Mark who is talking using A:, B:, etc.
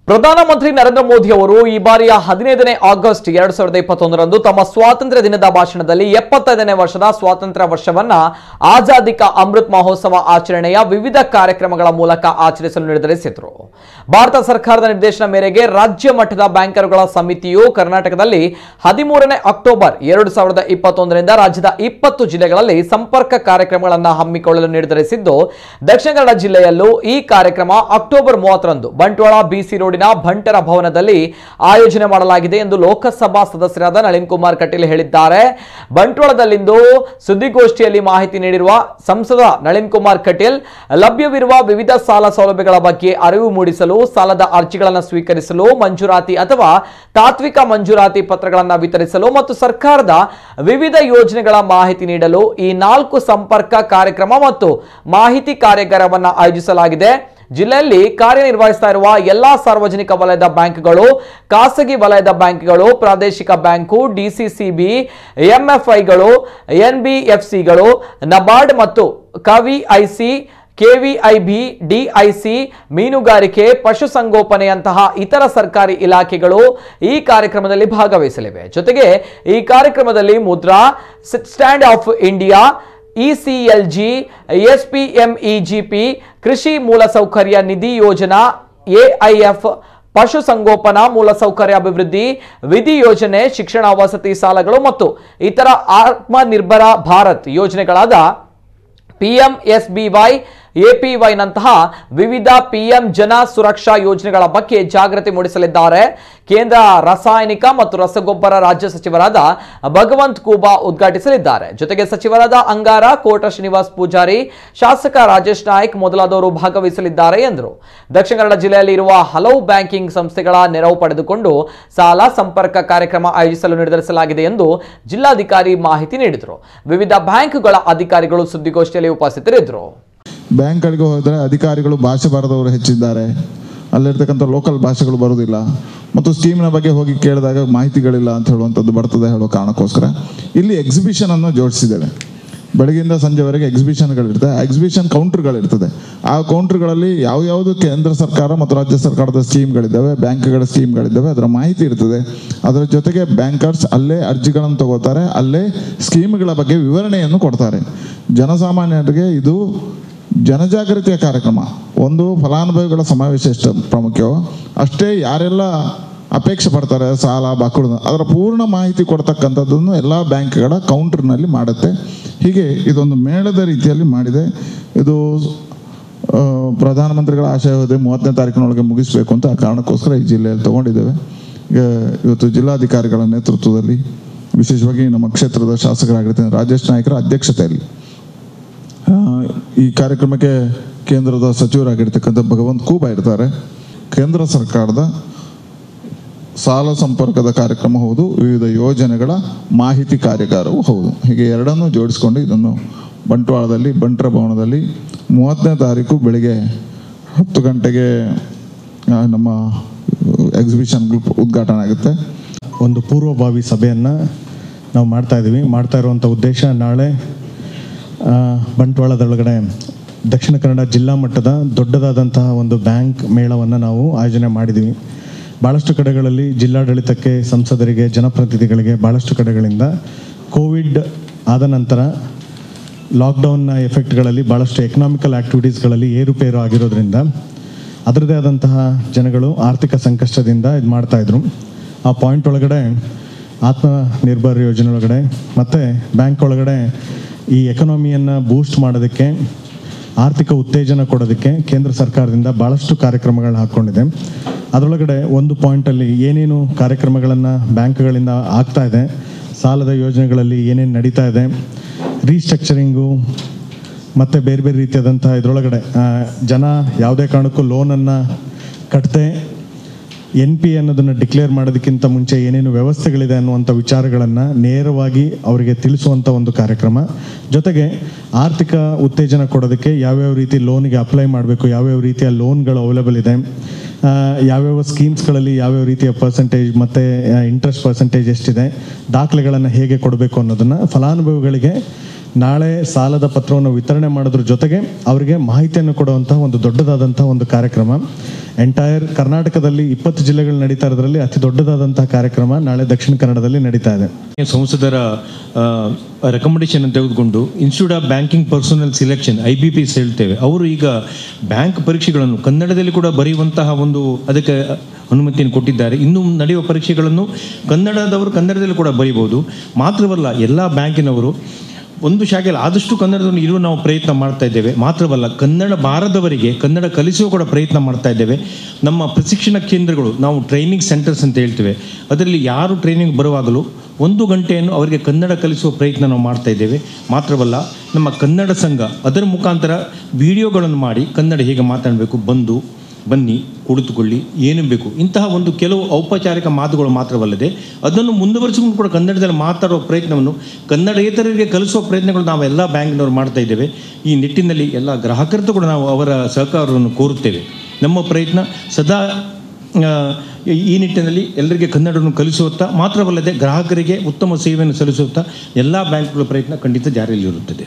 A: ಪ್ರಧಾನಮಂತ್ರಿ ನರೇಂದ್ರ ಮೋದಿ ಅವರು ಈ ಬಾರಿಯ 15ನೇ ಆಗಸ್ಟ್ 2021ರಂದು ತಮ್ಮ ಸ್ವಾತಂತ್ರ್ಯ ದಿನದ ಭಾಷಣದಲ್ಲಿ 75ನೇ ವರ್ಷದ ಸ್ವಾತಂತ್ರ್ಯ ವರ್ಷವನ್ನ ಆಜಾದಿ ಕಾ ಅಮೃತ್ ಮಹೋತ್ಸವ ಆಚರಣೆಯ ವಿವಿಧ ಕಾರ್ಯಕ್ರಮಗಳ ಮೂಲಕ ಆಚರಿಸಲು ನಿರ್ಧರಿಸಿದರು. ಭಾರತ ಸರ್ಕಾರದ ನಿರ್ದೇಶನ ಮೇರೆಗೆ ರಾಜ್ಯ ಮಟ್ಟದ ಬ್ಯಾಂಕರ್ಗಳ ಸಮಿತಿಯು ಕರ್ನಾಟಕದಲ್ಲಿ 13ನೇ ಅಕ್ಟೋಬರ್ 2021ರಿಂದ ರಾಜ್ಯದ 20 ಜಿಲ್ಲೆಗಳಲ್ಲಿ ಸಂಪರ್ಕ ಕಾರ್ಯಕ್ರಮಗಳನ್ನು ಹಮ್ಮಿಕೊಳ್ಳಲು ನಿರ್ಧರಿಸಿದ್ದು, ದಕ್ಷಿಣ ಕನ್ನಡ ಜಿಲ್ಲೆಯಲ್ಲೂ ಈ ಕಾರ್ಯಕ್ರಮ ಅಕ್ಟೋಬರ್ 30ರಂದು ಬಂಟ್ವಾಳ ಬಿಸಿ ರೋಡ್ ಬಂಟರ ಭವನದಲ್ಲಿ ಆಯೋಜನೆ ಮಾಡಲಾಗಿದೆ ಎಂದು ಲೋಕಸಭಾ ಸದಸ್ಯರಾದ ನಳಿನ್ ಕುಮಾರ್ ಕಟೀಲ್ ಹೇಳಿದ್ದಾರೆ. ಬಂಟ್ವಾಳದಲ್ಲಿಂದು ಸುದ್ದಿಗೋಷ್ಠಿಯಲ್ಲಿ ಮಾಹಿತಿ ನೀಡಿರುವ ಸಂಸದ ನಳಿನ್ ಕುಮಾರ್ ಕಟೀಲ್, ಲಭ್ಯವಿರುವ ವಿವಿಧ ಸಾಲ ಸೌಲಭ್ಯಗಳ ಬಗ್ಗೆ ಅರಿವು ಮೂಡಿಸಲು, ಸಾಲದ ಅರ್ಜಿಗಳನ್ನು ಸ್ವೀಕರಿಸಲು, ಮಂಜೂರಾತಿ ಅಥವಾ ತಾತ್ವಿಕ ಮಂಜೂರಾತಿ ಪತ್ರಗಳನ್ನು ವಿತರಿಸಲು ಮತ್ತು ಸರ್ಕಾರದ ವಿವಿಧ ಯೋಜನೆಗಳ ಮಾಹಿತಿ ನೀಡಲು ಈ 4 ಸಂಪರ್ಕ ಕಾರ್ಯಕ್ರಮ ಮತ್ತು ಮಾಹಿತಿ ಕಾರ್ಯಾಗಾರವನ್ನು ಆಯೋಜಿಸಲಾಗಿದೆ. ಜಿಲ್ಲೆಯಲ್ಲಿ ಕಾರ್ಯನಿರ್ವಹಿಸ್ತಾ ಇರುವ ಎಲ್ಲಾ ಸಾರ್ವಜನಿಕ ವಲಯದ ಬ್ಯಾಂಕ್ಗಳು, ಖಾಸಗಿ ವಲಯದ ಬ್ಯಾಂಕ್ಗಳು, ಪ್ರಾದೇಶಿಕ ಬ್ಯಾಂಕು, ಡಿಸಿಸಿಬಿ, ಎಂಎಫ್ಐಗಳು, ಎನ್ಬಿಎಫ್ಸಿಗಳು, ನಬಾರ್ಡ್ ಮತ್ತು ಕವಿಐಸಿ, ಕೆವಿಐಬಿ, ಡಿಐಸಿ, ಮೀನುಗಾರಿಕೆ, ಪಶುಸಂಗೋಪನೆಯಂತಹ ಇತರ ಸರ್ಕಾರಿ ಇಲಾಖೆಗಳು ಈ ಕಾರ್ಯಕ್ರಮದಲ್ಲಿ ಭಾಗವಹಿಸಲಿವೆ. ಜೊತೆಗೆ ಈ ಕಾರ್ಯಕ್ರಮದಲ್ಲಿ ಮುದ್ರಾ, ಸ್ಟ್ಯಾಂಡ್ ಆಫ್ ಇಂಡಿಯಾ, ಇಸಿಎಲ್ಜಿ, ಎಸ್ಪಿಎಂಇಜಿಪಿ, ಕೃಷಿ ಮೂಲಸೌಕರ್ಯ ನಿಧಿ ಯೋಜನಾ, ಎಐಎಫ್, ಪಶುಸಂಗೋಪನಾ ಮೂಲಸೌಕರ್ಯ ಅಭಿವೃದ್ಧಿ ವಿಧಿ ಯೋಜನೆ, ಶಿಕ್ಷಣ ವಸತಿ ಸಾಲಗಳು ಮತ್ತು ಇತರ ಆತ್ಮನಿರ್ಭರ ಭಾರತ್ ಯೋಜನೆಗಳಾದ ಪಿಎಂಎಸ್ಬಿವೈ, ಎಪಿವೈ ನಂತಹ ವಿವಿಧ ಪಿಎಂ ಜನ ಸುರಕ್ಷಾ ಯೋಜನೆಗಳ ಬಗ್ಗೆ ಜಾಗೃತಿ ಮೂಡಿಸಲಿದ್ದಾರೆ. ಕೇಂದ್ರ ರಾಸಾಯನಿಕ ಮತ್ತು ರಸಗೊಬ್ಬರ ರಾಜ್ಯ ಸಚಿವರಾದ ಭಗವಂತ್ ಖೂಬಾ ಉದ್ಘಾಟಿಸಲಿದ್ದಾರೆ. ಜೊತೆಗೆ ಸಚಿವರಾದ ಅಂಗಾರ, ಕೋಟ ಶ್ರೀನಿವಾಸ್ ಪೂಜಾರಿ, ಶಾಸಕ ರಾಜೇಶ್ ನಾಯ್ಕ್ ಮೊದಲಾದವರು ಭಾಗವಹಿಸಲಿದ್ದಾರೆ ಎಂದರು. ದಕ್ಷಿಣ ಕನ್ನಡ ಜಿಲ್ಲೆಯಲ್ಲಿ ಇರುವ ಹಲವು ಬ್ಯಾಂಕಿಂಗ್ ಸಂಸ್ಥೆಗಳ ನೆರವು ಪಡೆದುಕೊಂಡು ಸಾಲ ಸಂಪರ್ಕ ಕಾರ್ಯಕ್ರಮ ಆಯೋಜಿಸಲು ನಿರ್ಧರಿಸಲಾಗಿದೆ ಎಂದು ಜಿಲ್ಲಾಧಿಕಾರಿ ಮಾಹಿತಿ ನೀಡಿದರು. ವಿವಿಧ ಬ್ಯಾಂಕ್ಗಳ ಅಧಿಕಾರಿಗಳು ಸುದ್ದಿಗೋಷ್ಠಿಯಲ್ಲಿ ಉಪಸ್ಥಿತರಿದ್ದರು.
B: ಬ್ಯಾಂಕ್ಗಳಿಗೆ ಹೋದರೆ ಅಧಿಕಾರಿಗಳು ಭಾಷೆ ಬರದವರು ಹೆಚ್ಚಿದ್ದಾರೆ, ಅಲ್ಲಿರ್ತಕ್ಕಂಥ ಲೋಕಲ್ ಭಾಷೆಗಳು ಬರೋದಿಲ್ಲ ಮತ್ತು ಸ್ಕೀಮ್ನ ಬಗ್ಗೆ ಹೋಗಿ ಕೇಳಿದಾಗ ಮಾಹಿತಿಗಳಿಲ್ಲ ಅಂತ ಹೇಳುವಂಥದ್ದು ಬರ್ತದೆ ಹೇಳೋ ಕಾರಣಕ್ಕೋಸ್ಕರ ಇಲ್ಲಿ ಎಕ್ಸಿಬಿಷನನ್ನು ಜೋಡಿಸಿದ್ದೇವೆ. ಬೆಳಗ್ಗೆಯಿಂದ ಸಂಜೆವರೆಗೆ ಎಕ್ಸಿಬಿಷನ್ಗಳಿರ್ತದೆ, ಎಕ್ಸಿಬಿಷನ್ ಕೌಂಟರ್ಗಳಿರ್ತದೆ. ಆ ಕೌಂಟರ್ಗಳಲ್ಲಿ ಯಾವ್ಯಾವುದು ಕೇಂದ್ರ ಸರ್ಕಾರ ಮತ್ತು ರಾಜ್ಯ ಸರ್ಕಾರದ ಸ್ಕೀಮ್ಗಳಿದ್ದಾವೆ, ಬ್ಯಾಂಕ್ಗಳ ಸ್ಕೀಮ್ಗಳಿದ್ದಾವೆ, ಅದರ ಮಾಹಿತಿ ಇರ್ತದೆ. ಅದರ ಜೊತೆಗೆ ಬ್ಯಾಂಕರ್ಸ್ ಅಲ್ಲೇ ಅರ್ಜಿಗಳನ್ನು ತಗೋತಾರೆ, ಅಲ್ಲೇ ಸ್ಕೀಮ್ಗಳ ಬಗ್ಗೆ ವಿವರಣೆಯನ್ನು ಕೊಡ್ತಾರೆ. ಜನಸಾಮಾನ್ಯರಿಗೆ ಇದು ಜನಜಾಗೃತಿಯ ಕಾರ್ಯಕ್ರಮ. ಒಂದು ಫಲಾನುಭವಿಗಳ ಸಮಾವೇಶ ಎಷ್ಟು ಪ್ರಾಮುಖ್ಯವೋ ಅಷ್ಟೇ ಯಾರೆಲ್ಲ ಅಪೇಕ್ಷೆ ಪಡ್ತಾರೆ ಸಾಲ ಬಾಕುಳು ಅದರ ಪೂರ್ಣ ಮಾಹಿತಿ ಕೊಡ್ತಕ್ಕಂಥದ್ದನ್ನು ಎಲ್ಲ ಬ್ಯಾಂಕ್ಗಳ ಕೌಂಟರ್ನಲ್ಲಿ ಮಾಡುತ್ತೆ. ಹೀಗೆ ಇದೊಂದು ಮೇಳದ ರೀತಿಯಲ್ಲಿ ಮಾಡಿದೆ. ಇದು ಪ್ರಧಾನಮಂತ್ರಿಗಳ ಆಶಯ ಹೋದೆ 30ನೇ ತಾರೀಕಿನೊಳಗೆ ಮುಗಿಸಬೇಕು ಅಂತ ಆ ಕಾರಣಕ್ಕೋಸ್ಕರ ಈ ಜಿಲ್ಲೆಯಲ್ಲಿ ತೊಗೊಂಡಿದ್ದೇವೆ. ಇವತ್ತು ಜಿಲ್ಲಾಧಿಕಾರಿಗಳ ನೇತೃತ್ವದಲ್ಲಿ, ವಿಶೇಷವಾಗಿ ನಮ್ಮ ಕ್ಷೇತ್ರದ ಶಾಸಕರಾಗಿರ್ತಾರೆ ರಾಜೇಶ್ ನಾಯ್ಕರ ಅಧ್ಯಕ್ಷತೆಯಲ್ಲಿ ಈ ಕಾರ್ಯಕ್ರಮಕ್ಕೆ ಕೇಂದ್ರದ ಸಚಿವರಾಗಿರ್ತಕ್ಕಂಥ ಭಗವಂತ್ ಖೂಬಾ ಇರ್ತಾರೆ. ಕೇಂದ್ರ ಸರ್ಕಾರದ ಸಾಲ ಸಂಪರ್ಕದ ಕಾರ್ಯಕ್ರಮ ಹೌದು, ವಿವಿಧ ಯೋಜನೆಗಳ ಮಾಹಿತಿ ಕಾರ್ಯಾಗಾರವೂ ಹೌದು. ಹೀಗೆ ಎರಡನ್ನೂ ಜೋಡಿಸ್ಕೊಂಡು ಇದನ್ನು ಬಂಟ್ವಾಳದಲ್ಲಿ ಬಂಟರ ಭವನದಲ್ಲಿ 30ನೇ ತಾರೀಕು ಬೆಳಿಗ್ಗೆ 10 ಗಂಟೆಗೆ ನಮ್ಮ ಎಕ್ಸಿಬಿಷನ್ ಉದ್ಘಾಟನೆ ಆಗುತ್ತೆ.
C: ಒಂದು ಪೂರ್ವಭಾವಿ ಸಭೆಯನ್ನು ನಾವು ಮಾಡ್ತಾ ಇರುವಂಥ ಉದ್ದೇಶ, ನಾಳೆ ಬಂಟ್ವಾಳದೊಳಗಡೆ ದಕ್ಷಿಣ ಕನ್ನಡ ಜಿಲ್ಲಾ ಮಟ್ಟದ ದೊಡ್ಡದಾದಂತಹ ಒಂದು ಬ್ಯಾಂಕ್ ಮೇಳವನ್ನು ನಾವು ಆಯೋಜನೆ ಮಾಡಿದ್ದೀವಿ. ಭಾಳಷ್ಟು ಕಡೆಗಳಲ್ಲಿ ಜಿಲ್ಲಾಡಳಿತಕ್ಕೆ, ಸಂಸದರಿಗೆ, ಜನಪ್ರತಿನಿಧಿಗಳಿಗೆ ಭಾಳಷ್ಟು ಕಡೆಗಳಿಂದ ಕೋವಿಡ್ ಆದ ನಂತರ ಲಾಕ್ಡೌನ್ನ ಎಫೆಕ್ಟ್ಗಳಲ್ಲಿ ಭಾಳಷ್ಟು ಎಕನಾಮಿಕಲ್ ಆ್ಯಕ್ಟಿವಿಟೀಸ್ಗಳಲ್ಲಿ ಏರುಪೇರು ಆಗಿರೋದ್ರಿಂದ ಅದರದೇ ಆದಂತಹ ಜನಗಳು ಆರ್ಥಿಕ ಸಂಕಷ್ಟದಿಂದ ಇದು ಮಾಡ್ತಾಯಿದ್ರು. ಆ ಪಾಯಿಂಟ್ ಒಳಗಡೆ ಆತ್ಮನಿರ್ಭರ್ ಯೋಜನೆ ಒಳಗಡೆ ಮತ್ತು ಬ್ಯಾಂಕ್ ಒಳಗಡೆ ಈ ಎಕನಾಮಿಯನ್ನು ಬೂಸ್ಟ್ ಮಾಡೋದಕ್ಕೆ, ಆರ್ಥಿಕ ಉತ್ತೇಜನ ಕೊಡೋದಕ್ಕೆ ಕೇಂದ್ರ ಸರ್ಕಾರದಿಂದ ಭಾಳಷ್ಟು ಕಾರ್ಯಕ್ರಮಗಳನ್ನ ಹಾಕ್ಕೊಂಡಿದೆ. ಅದರೊಳಗಡೆ ಒಂದು ಪಾಯಿಂಟಲ್ಲಿ ಏನೇನು ಕಾರ್ಯಕ್ರಮಗಳನ್ನು ಬ್ಯಾಂಕ್ಗಳಿಂದ ಆಗ್ತಾ ಇದೆ, ಸಾಲದ ಯೋಜನೆಗಳಲ್ಲಿ ಏನೇನು ನಡೀತಾ ಇದೆ, ರೀಸ್ಟ್ರಕ್ಚರಿಂಗು ಮತ್ತು ಬೇರೆ ಬೇರೆ ರೀತಿಯಾದಂಥ ಇದರೊಳಗಡೆ ಜನ ಯಾವುದೇ ಕಾರಣಕ್ಕೂ ಲೋನನ್ನು ಕಟ್ಟದೆ NP ಅನ್ನೋದನ್ನು ಡಿಕ್ಲೇರ್ ಮಾಡೋದಕ್ಕಿಂತ ಮುಂಚೆ ಏನೇನು ವ್ಯವಸ್ಥೆಗಳಿದೆ ಅನ್ನುವಂಥ ವಿಚಾರಗಳನ್ನು ನೇರವಾಗಿ ಅವರಿಗೆ ತಿಳಿಸುವಂಥ ಒಂದು ಕಾರ್ಯಕ್ರಮ. ಜೊತೆಗೆ ಆರ್ಥಿಕ ಉತ್ತೇಜನ ಕೊಡೋದಕ್ಕೆ ಯಾವ್ಯಾವ ರೀತಿ ಲೋನಿಗೆ ಅಪ್ಲೈ ಮಾಡಬೇಕು, ಯಾವ್ಯಾವ ರೀತಿಯ ಲೋನ್ಗಳು ಅವೈಲೇಬಲ್ ಇದೆ, ಯಾವ್ಯಾವ ಸ್ಕೀಮ್ಸ್ಗಳಲ್ಲಿ ಯಾವ್ಯಾವ ರೀತಿಯ ಪರ್ಸೆಂಟೇಜ್ ಮತ್ತು ಇಂಟ್ರೆಸ್ಟ್ ಪರ್ಸೆಂಟೇಜ್ ಎಷ್ಟಿದೆ, ದಾಖಲೆಗಳನ್ನು ಹೇಗೆ ಕೊಡಬೇಕು ಅನ್ನೋದನ್ನು ಫಲಾನುಭವಿಗಳಿಗೆ ನಾಳೆ ಸಾಲದ ಪತ್ರವನ್ನು ವಿತರಣೆ ಮಾಡೋದ್ರ ಜೊತೆಗೆ ಅವರಿಗೆ ಮಾಹಿತಿಯನ್ನು ಕೊಡುವಂತಹ ಒಂದು ದೊಡ್ಡದಾದಂತಹ ಒಂದು ಕಾರ್ಯಕ್ರಮ. ಎಂಟೈರ್ ಕರ್ನಾಟಕದಲ್ಲಿ 20 ಜಿಲ್ಲೆಗಳು ನಡೀತಾ ಇರೋದ್ರಲ್ಲಿ ಅತಿ ದೊಡ್ಡದಾದಂತಹ ಕಾರ್ಯಕ್ರಮ ನಾಳೆ ದಕ್ಷಿಣ ಕನ್ನಡದಲ್ಲಿ ನಡೀತಾ ಇದೆ.
D: ಸಂಸದರ ರೆಕಮೆಂಡೇಶನ್ ತೆಗೆದುಕೊಂಡು institute of banking personal selection IBPS ಹೇಳ್ತೇವೆ, ಅವರು ಈಗ ಬ್ಯಾಂಕ್ ಪರೀಕ್ಷೆಗಳನ್ನು ಕನ್ನಡದಲ್ಲಿ ಕೂಡ ಬರೆಯುವಂತಹ ಒಂದು ಅದಕ್ಕೆ ಅನುಮತಿಯನ್ನು ಕೊಟ್ಟಿದ್ದಾರೆ. ಇನ್ನು ನಡೆಯುವ ಪರೀಕ್ಷೆಗಳನ್ನು ಕನ್ನಡದವರು ಕನ್ನಡದಲ್ಲಿ ಕೂಡ ಬರೀಬಹುದು. ಮಾತ್ರವಲ್ಲ, ಎಲ್ಲ ಬ್ಯಾಂಕಿನವರು ಒಂದು ಶಾಖೆಯಲ್ಲಿ ಆದಷ್ಟು ಕನ್ನಡದಲ್ಲಿ ಇರುವ ನಾವು ಪ್ರಯತ್ನ ಮಾಡ್ತಾ ಇದ್ದೇವೆ. ಮಾತ್ರವಲ್ಲ, ಕನ್ನಡ ಬಾರದವರಿಗೆ ಕನ್ನಡ ಕಲಿಸುವ ಕೂಡ ಪ್ರಯತ್ನ ಮಾಡ್ತಾ ಇದ್ದೇವೆ. ನಮ್ಮ ಪ್ರಶಿಕ್ಷಣ ಕೇಂದ್ರಗಳು, ನಾವು ಟ್ರೈನಿಂಗ್ ಸೆಂಟರ್ಸ್ ಅಂತ ಹೇಳ್ತೇವೆ, ಅದರಲ್ಲಿ ಯಾರು ಟ್ರೈನಿಂಗ್ ಬರುವಾಗಲೂ 1 ಗಂಟೆಯನ್ನು ಅವರಿಗೆ ಕನ್ನಡ ಕಲಿಸುವ ಪ್ರಯತ್ನ ನಾವು ಮಾಡ್ತಾ ಇದ್ದೇವೆ. ಮಾತ್ರವಲ್ಲ, ನಮ್ಮ ಕನ್ನಡ ಸಂಘ ಅದರ ಮುಖಾಂತರ ವಿಡಿಯೋಗಳನ್ನು ಮಾಡಿ ಕನ್ನಡ ಹೇಗೆ ಮಾತಾಡಬೇಕು, ಬನ್ನಿ, ಕುಳಿತುಕೊಳ್ಳಿ, ಏನು ಬೇಕು, ಇಂತಹ ಒಂದು ಕೆಲವು ಔಪಚಾರಿಕ ಮಾತುಗಳು ಮಾತ್ರವಲ್ಲದೆ ಅದನ್ನು ಮುಂದುವರಿಸಿಕೊಂಡು ಕೂಡ ಕನ್ನಡದಲ್ಲಿ ಮಾತಾಡುವ ಪ್ರಯತ್ನವನ್ನು ಕನ್ನಡೇತರರಿಗೆ ಕಲಿಸುವ ಪ್ರಯತ್ನಗಳು ನಾವು ಎಲ್ಲ ಬ್ಯಾಂಕ್ನವರು ಮಾಡ್ತಾ ಇದ್ದೇವೆ. ಈ ನಿಟ್ಟಿನಲ್ಲಿ ಎಲ್ಲ ಗ್ರಾಹಕರದ್ದು ಕೂಡ ನಾವು ಅವರ ಸಹಕಾರವನ್ನು ಕೋರುತ್ತೇವೆ. ನಮ್ಮ ಪ್ರಯತ್ನ ಸದಾ ಈ ನಿಟ್ಟಿನಲ್ಲಿ ಎಲ್ಲರಿಗೆ ಕನ್ನಡವನ್ನು ಕಲಿಸುತ್ತಾ ಮಾತ್ರವಲ್ಲದೆ ಗ್ರಾಹಕರಿಗೆ ಉತ್ತಮ ಸೇವೆಯನ್ನು ಸಲ್ಲಿಸುತ್ತಾ ಎಲ್ಲ ಬ್ಯಾಂಕ್ಗಳ ಪ್ರಯತ್ನ ಖಂಡಿತ ಜಾರಿಯಲ್ಲಿರುತ್ತದೆ.